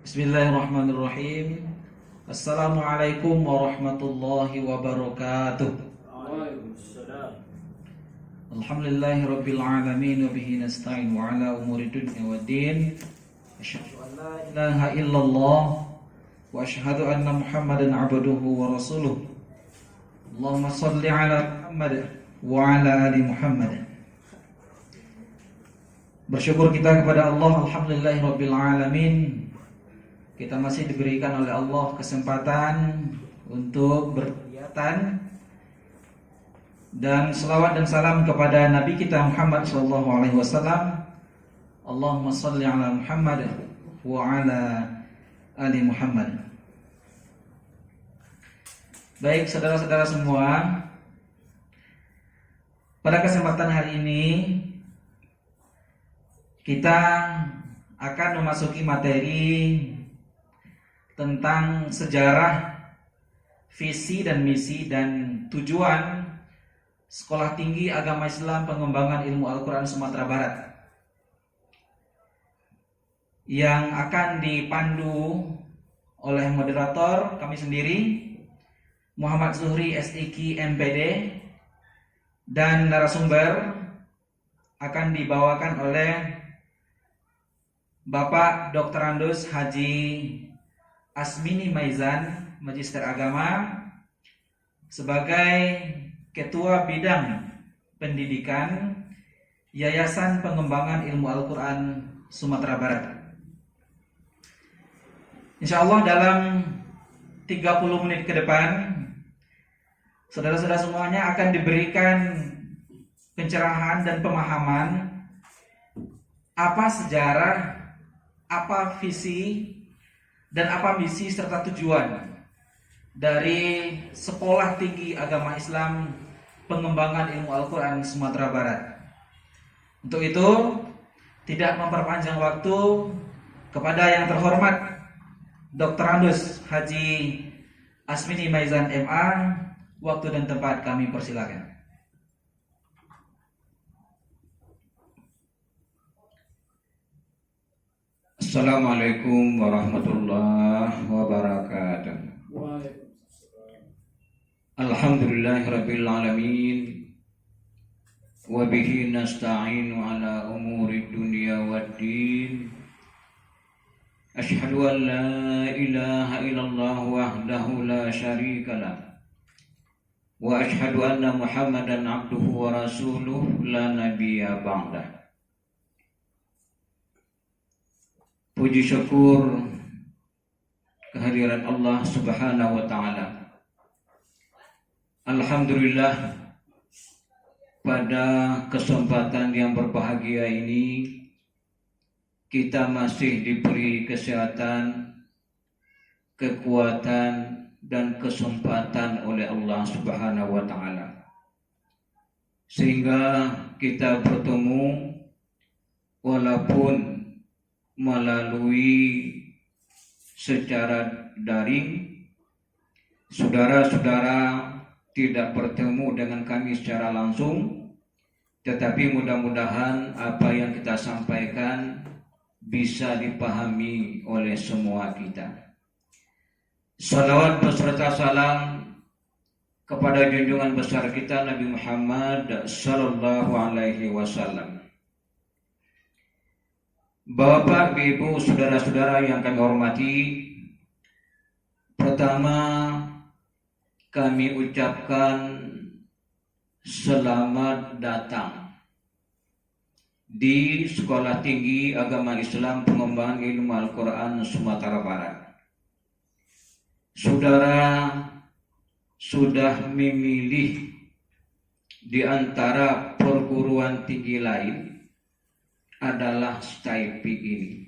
Bismillahirrahmanirrahim. Assalamualaikum warahmatullahi wabarakatuh. Waalaikumsalam. Alhamdulillahirabbil alamin wa bihi nasta'in wa ala umuri dunya waddin. Asyhadu an la ilaha illallah wa asyhadu anna Muhammadan abduhu wa rasuluh. Allahumma shalli ala Muhammad wa ala ali Muhammad. Bersyukur kita kepada Allah, alhamdulillahirabbil alamin. Kita masih diberikan oleh Allah kesempatan untuk berkegiatan, dan selawat dan salam kepada Nabi kita Muhammad SAW. Allahumma salli ala Muhammad wa ala ali Muhammad. Baik saudara-saudara semua, pada kesempatan hari ini kita akan memasuki materi tentang sejarah, visi dan misi dan tujuan Sekolah Tinggi Agama Islam Pengembangan Ilmu Al-Quran Sumatera Barat, yang akan dipandu oleh moderator kami sendiri, Muhammad Zuhri SIQ MPD, dan narasumber akan dibawakan oleh Bapak Dr. Andus Haji Asmini Maizan, Magister Agama, sebagai Ketua Bidang Pendidikan Yayasan Pengembangan Ilmu Al-Quran Sumatera Barat. Insya Allah dalam 30 menit ke depan, saudara-saudara semuanya akan diberikan pencerahan dan pemahaman apa sejarah, apa visi, dan apa misi serta tujuan dari Sekolah Tinggi Agama Islam Pengembangan Ilmu Al-Quran Sumatera Barat. Untuk itu, tidak memperpanjang waktu, kepada yang terhormat Dr. Andus Haji Asmini Maizan MA, waktu dan tempat kami persilakan. Assalamualaikum warahmatullahi wabarakatuh. Waalaikumsalam. Alhamdulillahirabbil alamin wa bihi nasta'inu ala umuri dunya waddin. Asyhadu an la ilaha illallah wahdahu la syarika lah, wa asyhadu anna Muhammadan abduhu wa rasuluh la nabiyya ba'dah. Puji syukur kehadiran Allah Subhanahu wa ta'ala. Alhamdulillah, pada kesempatan yang berbahagia ini kita masih diberi kesehatan, kekuatan, dan kesempatan oleh Allah Subhanahu wa ta'ala, sehingga kita bertemu walaupun melalui secara daring. Saudara-saudara tidak bertemu dengan kami secara langsung, tetapi mudah-mudahan apa yang kita sampaikan bisa dipahami oleh semua kita. Salawat beserta salam kepada junjungan besar kita Nabi Muhammad sallallahu alaihi wasallam. Bapak, Ibu, saudara-saudara yang kami hormati, pertama kami ucapkan selamat datang di Sekolah Tinggi Agama Islam Pengembangan Ilmu Al-Quran Sumatera Barat. Saudara sudah memilih di antara perguruan tinggi lain adalah STIP ini.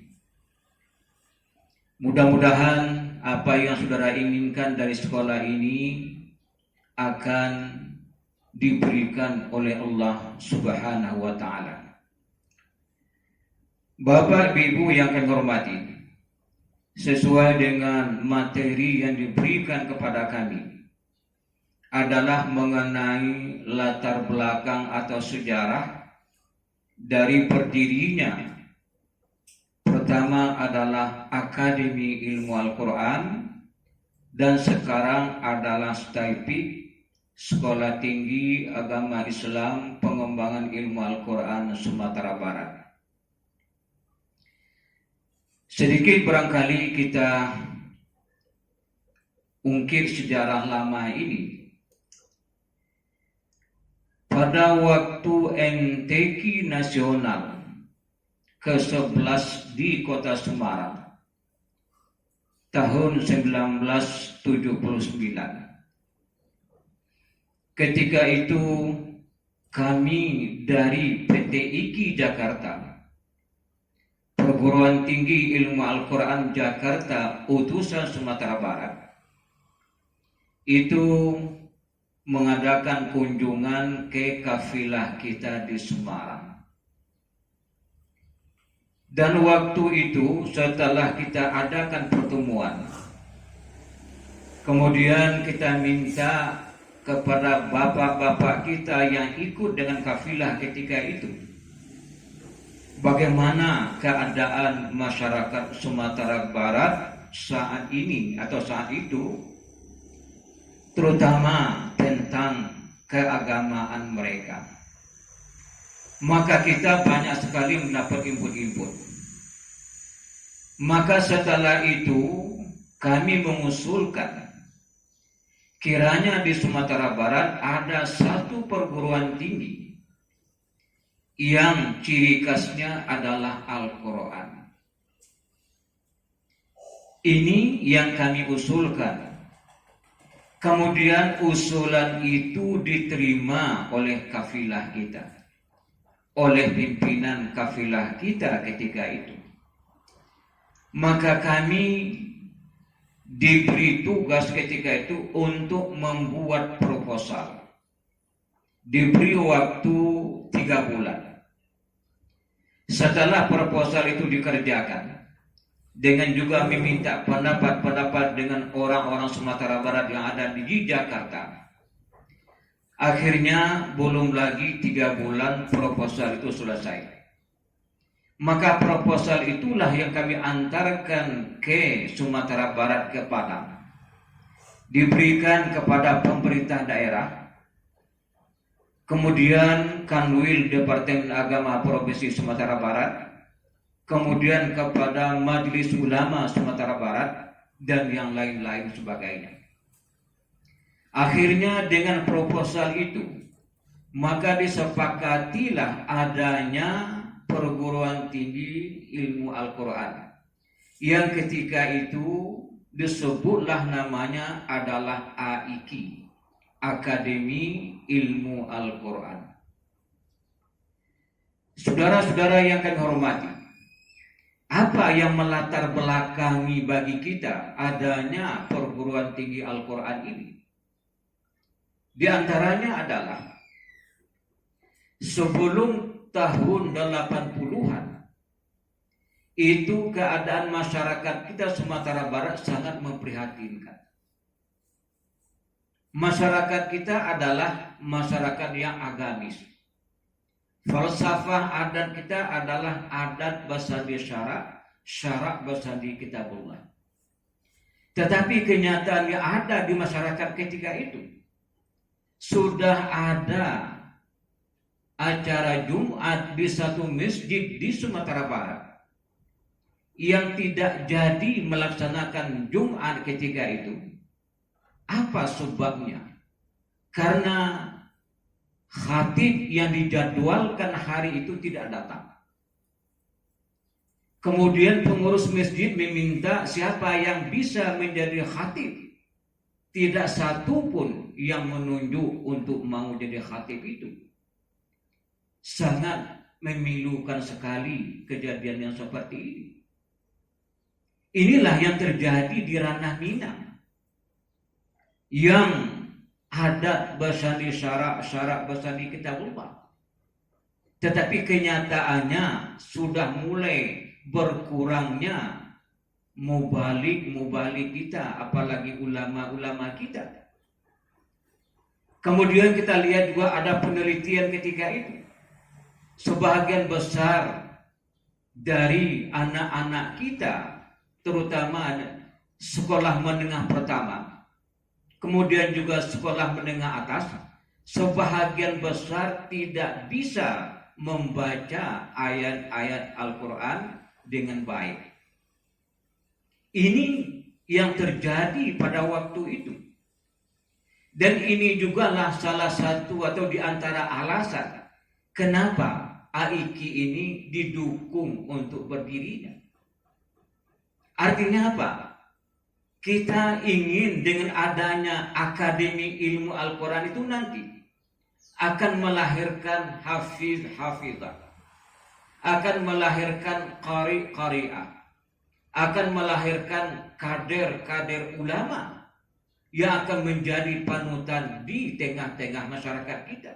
Mudah-mudahan apa yang saudara inginkan dari sekolah ini akan diberikan oleh Allah Subhanahu wa ta'ala. Bapak Ibu yang kami hormati, sesuai dengan materi yang diberikan kepada kami adalah mengenai latar belakang atau sejarah dari berdirinya pertama adalah Akademi Ilmu Al-Quran, dan sekarang adalah STAIPI, Sekolah Tinggi Agama Islam Pengembangan Ilmu Al-Quran Sumatera Barat. Sedikit barangkali kita ungkit sejarah lama ini. Pada waktu MTQ Nasional ke-11 di Kota Semarang tahun 1979. Ketika itu kami dari PT IKI Jakarta, Perguruan Tinggi Ilmu Al-Quran Jakarta Utusan Sumatera Barat, itu mengadakan kunjungan ke kafilah kita di Semarang. Dan waktu itu setelah kita adakan pertemuan, kemudian kita minta kepada bapak-bapak kita yang ikut dengan kafilah ketika itu, bagaimana keadaan masyarakat Sumatera Barat saat ini atau saat itu, terutama tentang keagamaan mereka. Maka kita banyak sekali mendapat input-input. Maka setelah itu kami mengusulkan kiranya di Sumatera Barat ada satu perguruan tinggi yang ciri khasnya adalah Al-Quran. Ini yang kami usulkan. Kemudian usulan itu diterima oleh kafilah kita, oleh pimpinan kafilah kita ketika itu. Maka kami diberi tugas ketika itu untuk membuat proposal. Diberi waktu 3 bulan. Setelah proposal itu dikerjakan, dengan juga meminta pendapat-pendapat dengan orang-orang Sumatera Barat yang ada di Jakarta, akhirnya belum lagi 3 bulan proposal itu selesai. Maka proposal itulah yang kami antarkan ke Sumatera Barat, ke Padang, diberikan kepada pemerintah daerah, kemudian Kanwil Departemen Agama Provinsi Sumatera Barat, kemudian kepada Majelis Ulama Sumatera Barat, dan yang lain-lain sebagainya. Akhirnya dengan proposal itu, maka disepakatilah adanya Perguruan Tinggi Ilmu Al-Quran, yang ketika itu disebutlah namanya adalah AIQ, Akademi Ilmu Al-Quran. Saudara-saudara yang kami hormati, apa yang melatar belakangi bagi kita adanya Perguruan Tinggi Al-Quran ini? Di antaranya adalah sebelum tahun 80-an itu keadaan masyarakat kita Sumatera Barat sangat memprihatinkan. Masyarakat kita adalah masyarakat yang agamis. Falsafah adat kita adalah adat basadi syarak, syarak basadi kitabullah. Tetapi kenyataan yang ada di masyarakat ketika itu, sudah ada acara Jumat di satu masjid di Sumatera Barat yang tidak jadi melaksanakan Jumat ketika itu. Apa sebabnya? Karena khatib yang dijadwalkan hari itu tidak datang. Kemudian pengurus masjid meminta siapa yang bisa menjadi khatib. Tidak satu pun yang menunjuk untuk mau jadi khatib itu. Sangat memilukan sekali kejadian yang seperti ini. Inilah yang terjadi di ranah Minang, yang adat basadi syarak, syarak basadi kitabullah. Tetapi kenyataannya sudah mulai berkurangnya mubalik kita, apalagi ulama-ulama kita. Kemudian kita lihat juga ada penelitian ketika itu. Sebagian besar dari anak-anak kita, terutama sekolah menengah pertama, kemudian juga sekolah menengah atas, sebahagian besar tidak bisa membaca ayat-ayat Al-Quran dengan baik. Ini yang terjadi pada waktu itu. Dan ini jugalah salah satu atau di antara alasan kenapa AIKI ini didukung untuk berdirinya. Artinya apa? Kita ingin dengan adanya Akademi Ilmu Al-Quran itu nanti akan melahirkan hafiz-hafizah, akan melahirkan qari-qari'ah, akan melahirkan kader-kader ulama yang akan menjadi panutan di tengah-tengah masyarakat kita.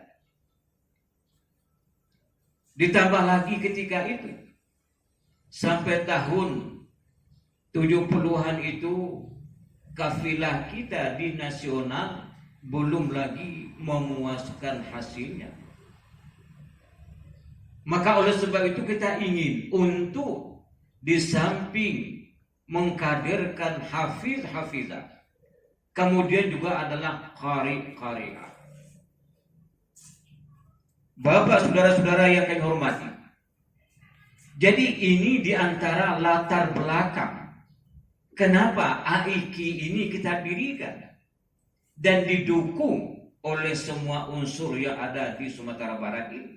Ditambah lagi ketika itu, sampai tahun 70-an itu, kafilah kita di nasional belum lagi memuaskan hasilnya. Maka oleh sebab itu kita ingin untuk di samping mengkaderkan hafiz-hafizah, kemudian juga adalah qari-qari'ah. Bapak, saudara-saudara yang kami hormati, jadi ini di antara latar belakang kenapa AIKI ini kita dirikan dan didukung oleh semua unsur yang ada di Sumatera Barat ini.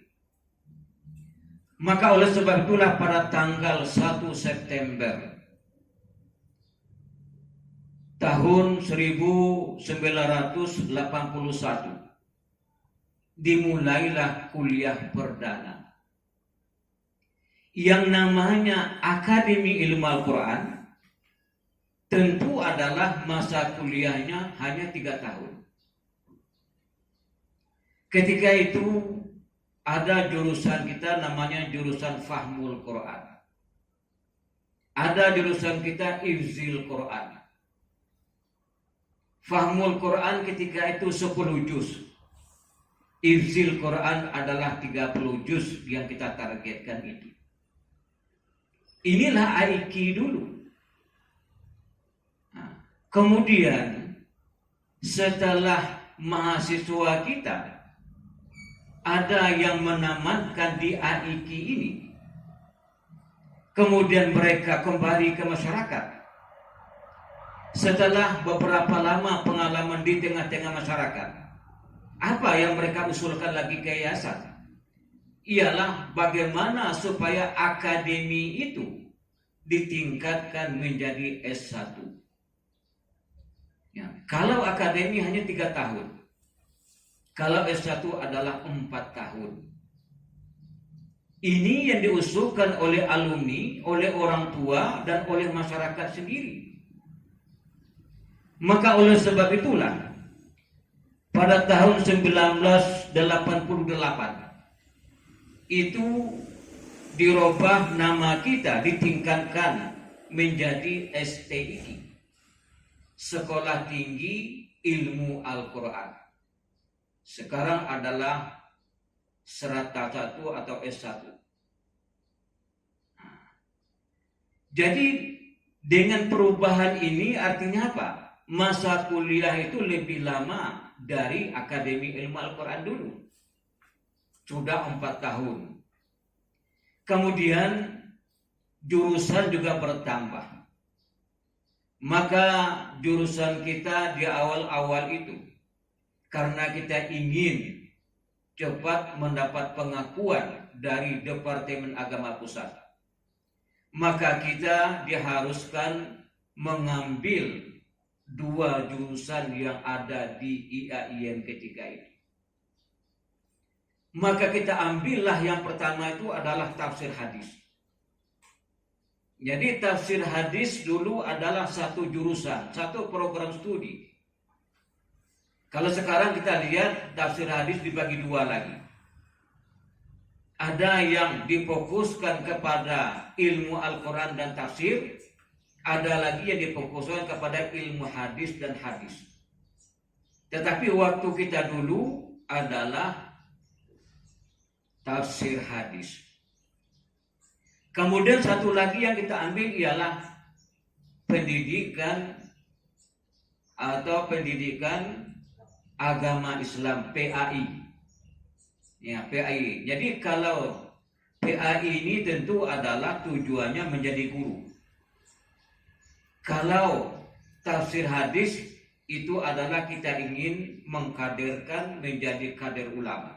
Maka oleh sebab itulah pada tanggal 1 September tahun 1981 dimulailah kuliah perdana yang namanya Akademi Ilmu Al-Quran. Tentu adalah masa kuliahnya hanya 3 tahun. Ketika itu ada jurusan kita namanya jurusan Fahmul Quran. Ada jurusan kita Hifzil Quran. Fahmul Quran ketika itu 10 juz. Hifzil Quran adalah 30 juz yang kita targetkan itu. Inilah AIKI dulu. Kemudian setelah mahasiswa kita ada yang menamatkan di AIKI ini, kemudian mereka kembali ke masyarakat. Setelah beberapa lama pengalaman di tengah-tengah masyarakat, apa yang mereka usulkan lagi ke yayasan? Ialah bagaimana supaya akademi itu ditingkatkan menjadi S1. Ya, kalau akademi hanya 3 tahun, kalau S1 adalah 4 tahun. Ini yang diusulkan oleh alumni, oleh orang tua, dan oleh masyarakat sendiri. Maka oleh sebab itulah, pada tahun 1988 itu dirubah nama kita, ditingkatkan menjadi STIQ, Sekolah Tinggi Ilmu Al-Quran. Sekarang adalah Serata 1 atau S1. Jadi dengan perubahan ini artinya apa? Masa kuliah itu lebih lama dari Akademi Ilmu Al-Quran dulu. Sudah 4 tahun. Kemudian jurusan juga bertambah. Maka jurusan kita di awal-awal itu, karena kita ingin cepat mendapat pengakuan dari Departemen Agama Pusat, maka kita diharuskan mengambil 2 jurusan yang ada di IAIN ketika itu. Maka kita ambillah yang pertama itu adalah tafsir hadis. Jadi tafsir hadis dulu adalah satu jurusan, satu program studi. Kalau sekarang kita lihat tafsir hadis dibagi 2 lagi. Ada yang difokuskan kepada ilmu Al-Quran dan tafsir, ada lagi yang difokuskan kepada ilmu hadis dan hadis. Tetapi waktu kita dulu adalah tafsir hadis. Kemudian satu lagi yang kita ambil ialah pendidikan atau pendidikan agama Islam, PAI. Ya, PAI. Jadi kalau PAI ini tentu adalah tujuannya menjadi guru. Kalau tafsir hadis itu adalah kita ingin mengkaderkan menjadi kader ulama.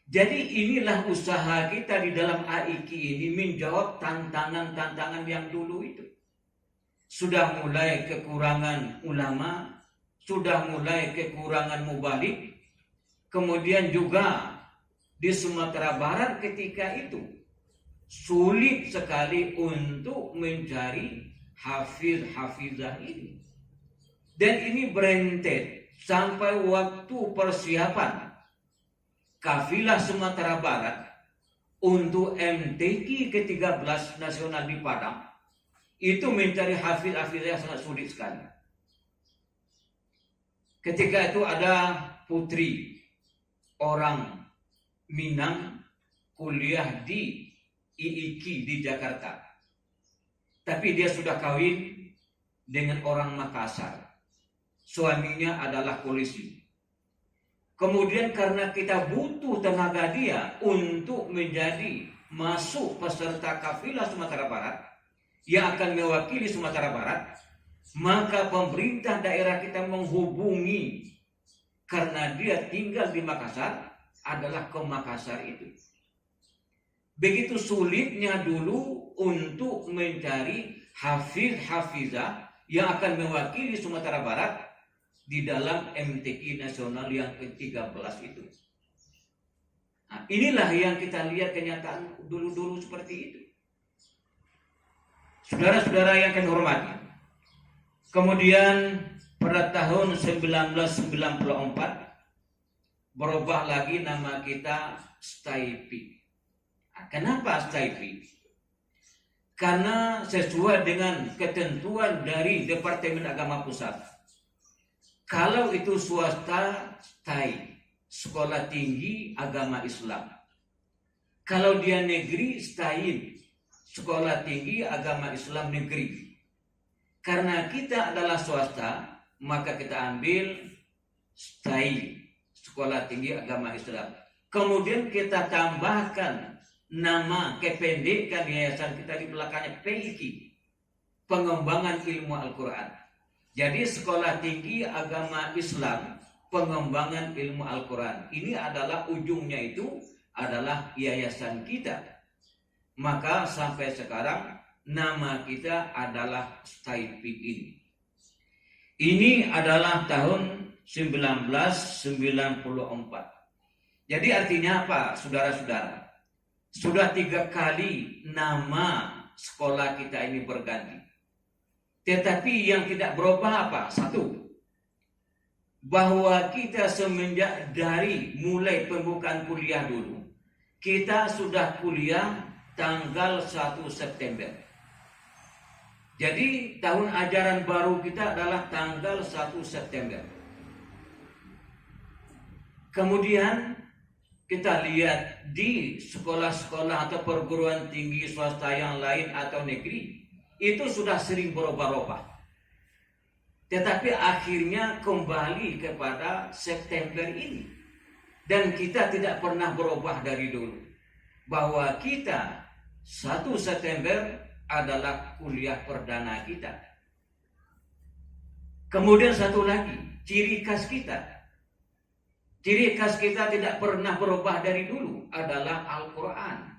Jadi inilah usaha kita di dalam AIQ ini menjawab tantangan-tantangan yang dulu itu. Sudah mulai kekurangan ulama, sudah mulai kekurangan mubalik, kemudian juga di Sumatera Barat ketika itu sulit sekali untuk mencari hafiz-hafizah ini. Dan ini berentet sampai waktu persiapan kafilah Sumatera Barat untuk MTQ ke-13 nasional di Padang, itu mencari hafiz-hafizah yang sangat sulit sekali. Ketika itu ada putri orang Minang kuliah di IIQ di Jakarta, tapi dia sudah kawin dengan orang Makassar. Suaminya adalah polisi. Kemudian karena kita butuh tenaga dia untuk menjadi masuk peserta kafilah Sumatera Barat yang akan mewakili Sumatera Barat, maka pemerintah daerah kita menghubungi, karena dia tinggal di Makassar, adalah ke Makassar itu. Begitu sulitnya dulu untuk mencari hafiz-hafizah yang akan mewakili Sumatera Barat di dalam MTQ nasional yang ke-13 itu. Nah, inilah yang kita lihat kenyataan dulu-dulu seperti itu. Saudara-saudara yang kami hormati, kemudian pada tahun 1994 berubah lagi nama kita STAIPI. Nah, kenapa STAIPI? Karena sesuai dengan ketentuan dari Departemen Agama Pusat, kalau itu swasta, STAI, Sekolah Tinggi Agama Islam. Kalau dia negeri, STAIN, Sekolah Tinggi Agama Islam Negeri. Karena kita adalah swasta, maka kita ambil STAI, Sekolah Tinggi Agama Islam. Kemudian kita tambahkan nama kependekan yayasan kita di belakangnya, PIQ, Pengembangan Ilmu Al-Quran. Jadi Sekolah Tinggi Agama Islam, Pengembangan Ilmu Al-Quran. Ini adalah ujungnya itu adalah yayasan kita. Maka sampai sekarang nama kita adalah STAIPI ini. Ini adalah tahun 1994. Jadi artinya apa, saudara-saudara? Sudah 3 kali nama sekolah kita ini berganti. Tetapi yang tidak berubah apa? Satu, bahwa kita semenjak dari mulai pembukaan kuliah dulu, kita sudah kuliah tanggal 1 September. Jadi tahun ajaran baru kita adalah tanggal 1 September. Kemudian kita lihat di sekolah-sekolah atau perguruan tinggi swasta yang lain atau negeri, itu sudah sering berubah-ubah. Tetapi akhirnya kembali kepada September ini. Dan kita tidak pernah berubah dari dulu, bahwa kita 1 September adalah kuliah perdana kita. Kemudian satu lagi, ciri khas kita. Ciri khas kita tidak pernah berubah dari dulu adalah Al-Quran.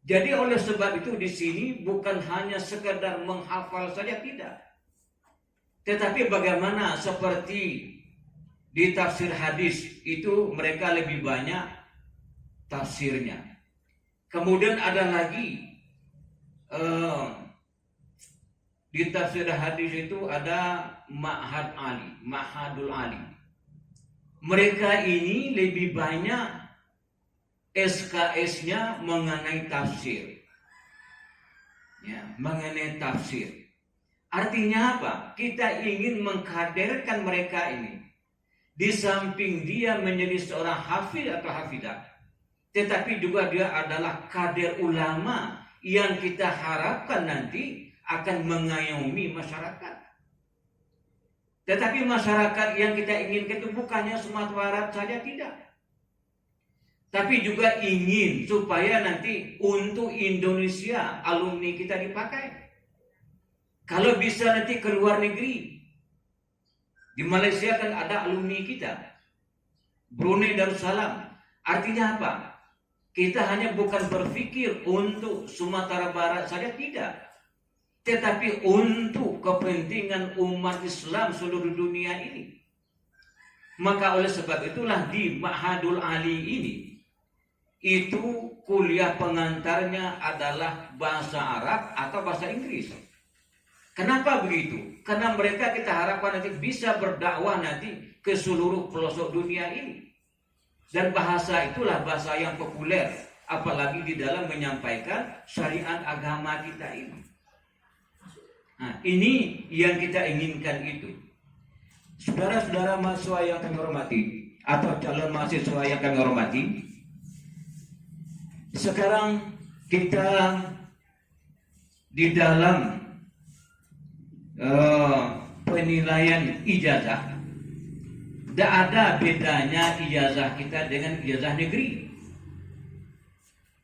Jadi oleh sebab itu di sini bukan hanya sekedar menghafal saja, tidak. Tetapi bagaimana seperti di tafsir hadis itu mereka lebih banyak tafsirnya. Kemudian ada lagi di tafsir hadis itu ada Ma'hadul Ali. Mereka ini lebih banyak SKS-nya mengenai tafsir. Ya, mengenai tafsir. Artinya apa? Kita ingin mengkaderkan mereka ini. Di samping dia menjadi seorang hafiz atau hafidah, tetapi juga dia adalah kader ulama yang kita harapkan nanti akan mengayomi masyarakat. Tetapi masyarakat yang kita inginkan itu bukannya Sumatera Barat saja, tidak. Tapi juga ingin supaya nanti untuk Indonesia alumni kita dipakai. Kalau bisa nanti ke luar negeri. Di Malaysia kan ada alumni kita. Brunei Darussalam. Artinya apa? Kita hanya bukan berpikir untuk Sumatera Barat saja, tidak. Tetapi untuk kepentingan umat Islam seluruh dunia ini. Maka oleh sebab itulah di Ma'hadul Ali ini, itu kuliah pengantarnya adalah bahasa Arab atau bahasa Inggris. Kenapa begitu? Karena mereka kita harapkan nanti bisa berdakwah nanti ke seluruh pelosok dunia ini. Dan bahasa itulah bahasa yang populer, apalagi di dalam menyampaikan syariat agama kita ini. Nah, ini yang kita inginkan itu. Saudara-saudara mahasiswa yang kami hormati, atau calon mahasiswa yang kami hormati, sekarang kita di dalam penilaian ijazah, tidak ada bedanya ijazah kita dengan ijazah negeri.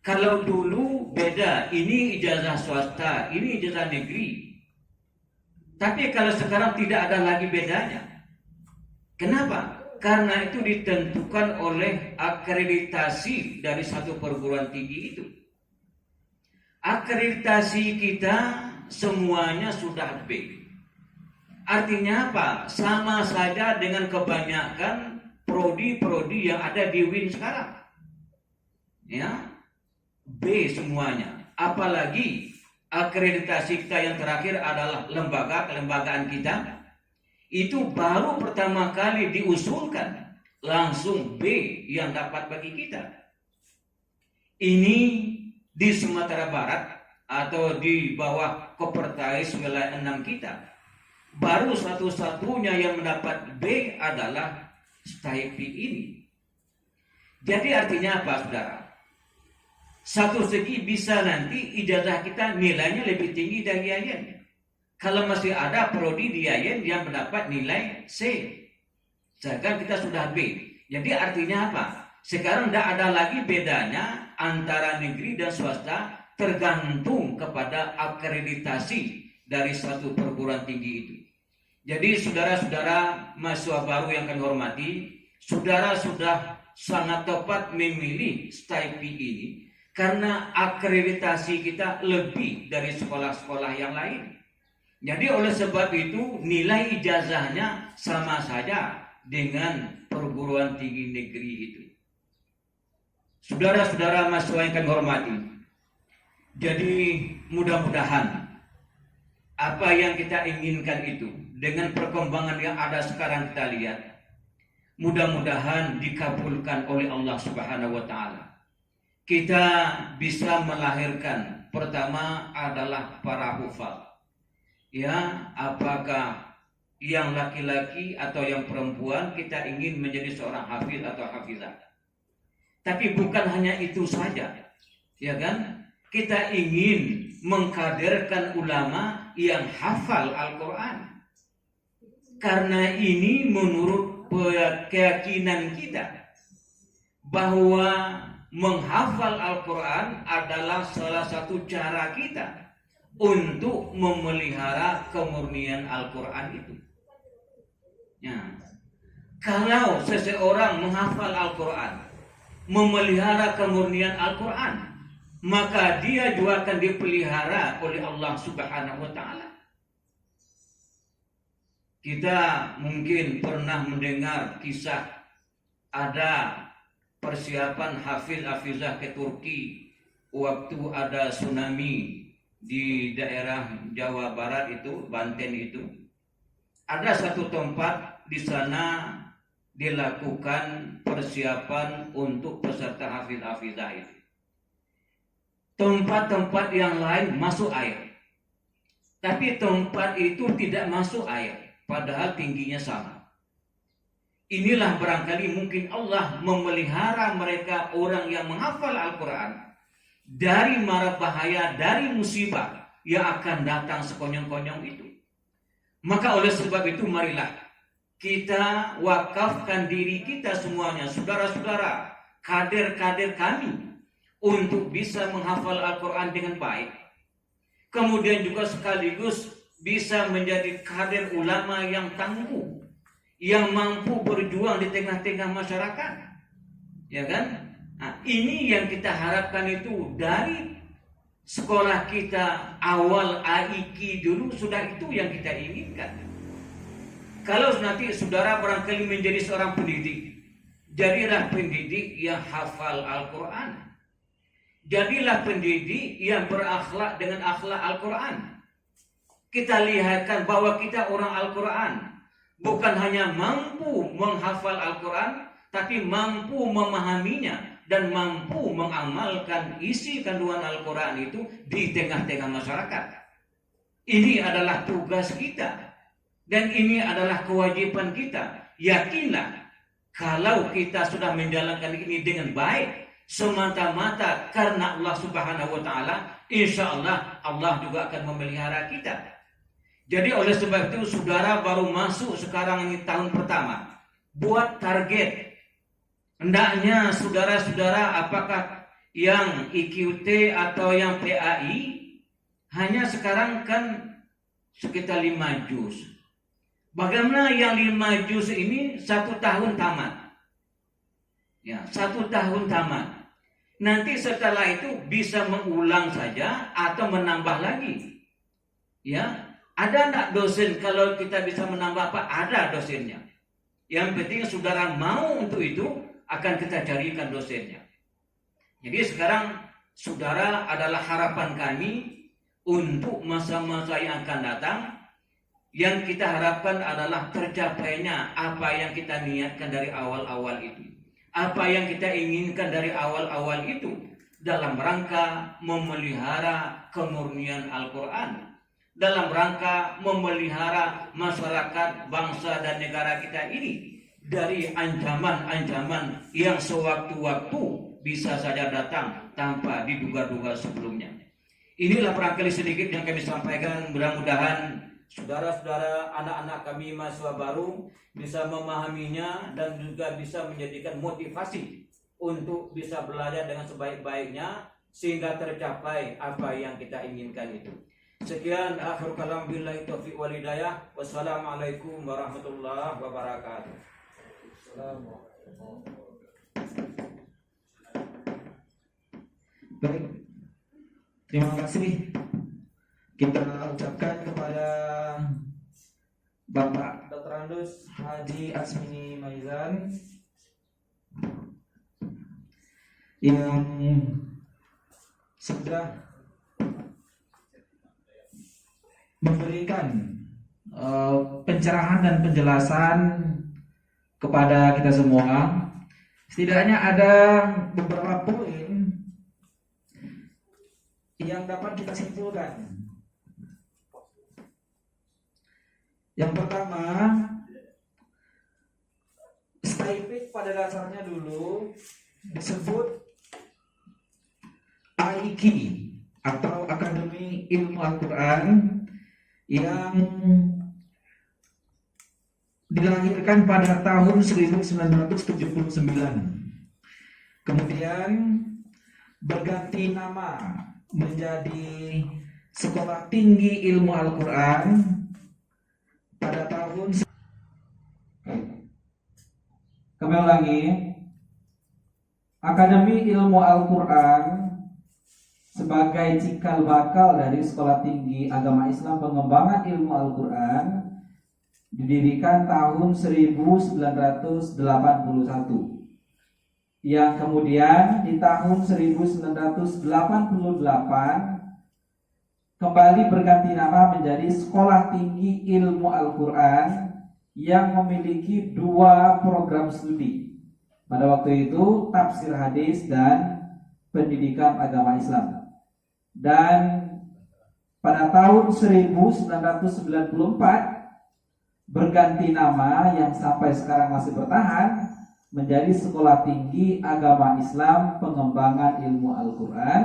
Kalau dulu beda, ini ijazah swasta, ini ijazah negeri. Tapi kalau sekarang tidak ada lagi bedanya. Kenapa? Karena itu ditentukan oleh akreditasi dari satu perguruan tinggi itu. Akreditasi kita semuanya sudah B. Artinya apa? Sama saja dengan kebanyakan prodi-prodi yang ada di UIN sekarang. Ya, B semuanya. Apalagi akreditasi kita yang terakhir adalah kelembagaan kita. Itu baru pertama kali diusulkan, langsung B yang dapat bagi kita. Ini di Sumatera Barat atau di bawah Kopertais wilayah 6 kita. Baru satu-satunya yang mendapat B adalah STIP ini. Jadi artinya apa, saudara? Satu segi bisa nanti ijazah kita nilainya lebih tinggi dari IAIN. Kalau masih ada prodi di IAIN yang mendapat nilai C, sedangkan kita sudah B. Jadi artinya apa? Sekarang tidak ada lagi bedanya antara negeri dan swasta, tergantung kepada akreditasi dari suatu perguruan tinggi itu. Jadi saudara-saudara mahasiswa baru yang kami hormati, saudara sudah sangat tepat memilih STIP ini karena akreditasi kita lebih dari sekolah-sekolah yang lain. Jadi oleh sebab itu nilai ijazahnya sama saja dengan perguruan tinggi negeri itu. Saudara-saudara mahasiswa yang kami hormati, jadi mudah-mudahan apa yang kita inginkan itu dengan perkembangan yang ada sekarang kita lihat, mudah-mudahan dikabulkan oleh Allah Subhanahu wa taala. Kita bisa melahirkan, pertama adalah para hufal. Ya, apakah yang laki-laki atau yang perempuan kita ingin menjadi seorang hafiz atau hafizah. Tapi bukan hanya itu saja. Ya kan? Kita ingin mengkaderkan ulama yang hafal Al-Qur'an. Karena ini menurut keyakinan kita bahwa menghafal Al-Quran adalah salah satu cara kita untuk memelihara kemurnian Al-Quran itu. Ya. Kalau seseorang menghafal Al-Quran, memelihara kemurnian Al-Quran, maka dia juga akan dipelihara oleh Allah Subhanahu wa taala. Kita mungkin pernah mendengar kisah ada persiapan hafiz-hafizah ke Turki waktu ada tsunami di daerah Jawa Barat itu, Banten itu. Ada satu tempat di sana dilakukan persiapan untuk peserta hafiz-hafizah itu. Tempat-tempat yang lain masuk air. Tapi tempat itu tidak masuk air. Padahal tingginya sama. Inilah barangkali mungkin Allah memelihara mereka orang yang menghafal Al-Quran dari mara bahaya, dari musibah yang akan datang sekonyong-konyong itu. Maka oleh sebab itu marilah kita wakafkan diri kita semuanya, saudara-saudara, kader-kader kami, untuk bisa menghafal Al-Quran dengan baik. Kemudian juga sekaligus bisa menjadi kader ulama yang tangguh, yang mampu berjuang di tengah-tengah masyarakat. Ya kan? Nah, ini yang kita harapkan itu dari sekolah kita awal AIK dulu, sudah itu yang kita inginkan. Kalau nanti saudara barangkali menjadi seorang pendidik, jadilah pendidik yang hafal Al-Quran. Jadilah pendidik yang berakhlak dengan akhlak Al-Quran. Kita lihatkan bahwa kita orang Al-Quran, bukan hanya mampu menghafal Al-Quran, tapi mampu memahaminya dan mampu mengamalkan isi kandungan Al-Quran itu di tengah-tengah masyarakat. Ini adalah tugas kita dan ini adalah kewajiban kita. Yakinlah, kalau kita sudah menjalankan ini dengan baik, semata-mata karena Allah Subhanahu wa Ta'ala, insya Allah Allah juga akan memelihara kita. Jadi oleh sebab itu saudara baru masuk sekarang ini tahun pertama, buat target. Hendaknya saudara-saudara apakah yang IQT atau yang PAI, hanya sekarang kan sekitar 5 juz. Bagaimana yang 5 juz ini 1 tahun tamat? Ya, 1 tahun tamat. Nanti setelah itu bisa mengulang saja atau menambah lagi. Ya, ada enggak dosen kalau kita bisa menambah apa? Ada dosennya. Yang penting saudara mau untuk itu, akan kita carikan dosennya. Jadi sekarang saudara adalah harapan kami untuk masa-masa yang akan datang. Yang kita harapkan adalah tercapainya apa yang kita niatkan dari awal-awal itu. Apa yang kita inginkan dari awal-awal itu dalam rangka memelihara kemurnian Al-Quran, dalam rangka memelihara masyarakat, bangsa dan negara kita ini dari ancaman-ancaman yang sewaktu-waktu bisa saja datang tanpa diduga-duga sebelumnya. Inilah barangkali sedikit yang kami sampaikan. Mudah-mudahan saudara-saudara, anak-anak kami mahasiswa baru bisa memahaminya dan juga bisa menjadikan motivasi untuk bisa belajar dengan sebaik-baiknya sehingga tercapai apa yang kita inginkan itu. Sekian, akhir kalam, billahi taufiq wal hidayah. Wassalamualaikum warahmatullahi wabarakatuh. Baik, terima kasih kita ucapkan kepada Bapak Dr. Andus Haji Asmini Maizan yang sudah memberikan pencerahan dan penjelasan kepada kita semua. Setidaknya ada beberapa poin yang dapat kita simpulkan. Yang pertama, STAIPIK pada dasarnya dulu disebut AIQ atau Akademi Ilmu Al-Quran yang dilahirkan pada tahun 1979. Kemudian berganti nama menjadi Sekolah Tinggi Ilmu Al-Quran pada tahun. Kami ulangi, Akademi Ilmu Al-Quran sebagai cikal bakal dari Sekolah Tinggi Agama Islam Pengembangan Ilmu Al-Quran didirikan tahun 1981, yang kemudian di tahun 1988 kembali berganti nama menjadi Sekolah Tinggi Ilmu Al-Quran yang memiliki 2 program studi. Pada waktu itu tafsir hadis dan pendidikan agama Islam. Dan pada tahun 1994 berganti nama yang sampai sekarang masih bertahan menjadi Sekolah Tinggi Agama Islam Pengembangan Ilmu Al-Quran,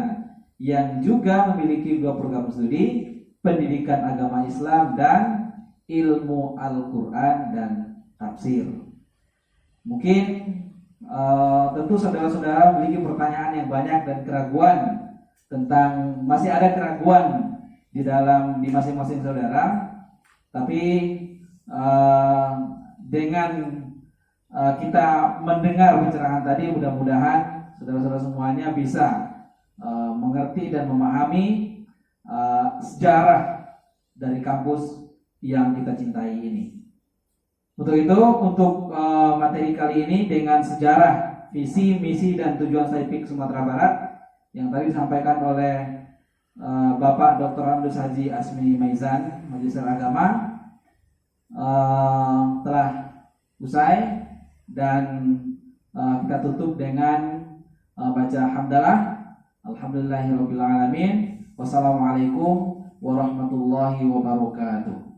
yang juga memiliki 2 program studi, Pendidikan Agama Islam dan Ilmu Al-Quran dan Tafsir. Mungkin tentu saudara-saudara memiliki pertanyaan yang banyak dan keraguan tentang, masih ada keraguan di masing-masing saudara, tapi dengan kita mendengar pencerahan tadi, mudah-mudahan saudara-saudara semuanya bisa mengerti dan memahami sejarah dari kampus yang kita cintai ini. Untuk itu, untuk materi kali ini dengan sejarah, visi, misi, dan tujuan STIPIK Sumatera Barat yang tadi disampaikan oleh Bapak Dr. Ramdus Haji Asmi Maizan, Magister Agama, telah usai, dan kita tutup dengan baca hamdalah. Alhamdulillahirabbil alamin. Wassalamualaikum warahmatullahi wabarakatuh.